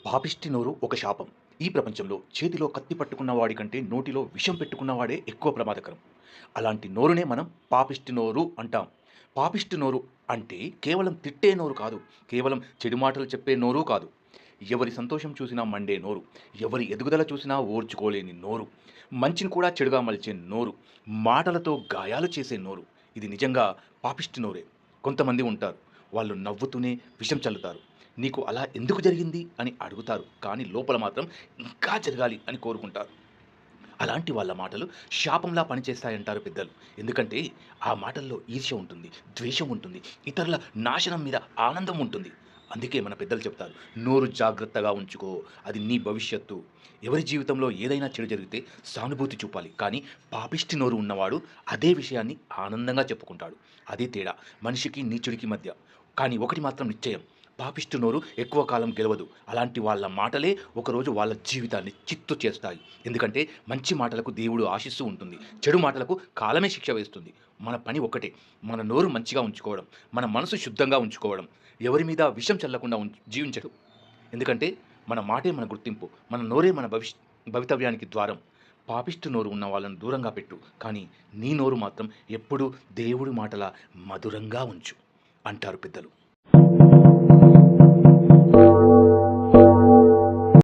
పాపిష్టి నోరు ఒక శాపం. ఈ ప్రపంచంలో చేతిలో కత్తి పట్టుకున్న వాడి కంటే నోటిలో విషం పెట్టుకున్నవాడే ఎక్కువ ప్రమాదకరం. అలాంటి నోరునే మనం పాపిష్టి నోరు అంటాం. పాపిష్టి నోరు అంటే కేవలం తిట్టే నోరు కాదు. కేవలం చెడు మాటలు చెప్పే నోరు కాదు. ఎవరి సంతోషం చూసినా మండే నోరు. ఎవరి ఎదుగుదల చూసినా ఓర్చుకోలేని నోరు. మంచిని కూడా చెడుగా మలిచే నోరు. మాటలతో గాయాలు చేసే నోరు. ఇది నిజంగా పాపిష్టి నోరే. కొంతమంది ఉంటారు. వాళ్ళు నవ్వుతూనే విషం చల్లుతారు. నీకు అలా ఎందుకు జరిగింది అని అడుగుతారు. కానీ లోపల మాత్రం ఇంకా జరగాలి అని కోరుకుంటారు. అలాంటి వాళ్ళ మాటలు శాపంలా పనిచేస్తాయంటారు పెద్దలు. ఎందుకంటే ఆ మాటల్లో ఈర్ష్య ఉంటుంది, ద్వేషం ఉంటుంది, ఇతరుల నాశనం మీద ఆనందం ఉంటుంది. అందుకే మన పెద్దలు చెప్తారు, నోరు జాగ్రత్తగా ఉంచుకో, అది నీ భవిష్యత్తు. ఎవరి జీవితంలో ఏదైనా చెడు జరిగితే సానుభూతి చూపాలి, కానీ పాపిష్టి నోరు ఉన్నవాడు అదే విషయాన్ని ఆనందంగా చెప్పుకుంటాడు. అదే తేడా మనిషికి నీచుడికి మధ్య. కానీ ఒకటి మాత్రం నిశ్చయం, పాపిష్టి నోరు ఎక్కువ కాలం గెలవదు. అలాంటి వాళ్ళ మాటలే ఒకరోజు వాళ్ళ జీవితాన్ని చిత్తు చేస్తాయి. ఎందుకంటే మంచి మాటలకు దేవుడు ఆశిస్తూ ఉంటుంది, చెడు మాటలకు కాలమే శిక్ష వేస్తుంది. మన పని ఒక్కటే, మన నోరు మంచిగా ఉంచుకోవడం, మన మనసు శుద్ధంగా ఉంచుకోవడం, ఎవరి మీద విషం చల్లకుండా జీవించడం. ఎందుకంటే మన మాటే మన గుర్తింపు, మన నోరే మన భవితవ్యానికి ద్వారం. పాపిష్టి నోరు ఉన్న వాళ్ళను దూరంగా పెట్టు, కానీ నీ నోరు మాత్రం ఎప్పుడూ దేవుడి మాటల మధురంగా ఉంచు అంటారు పెద్దలు.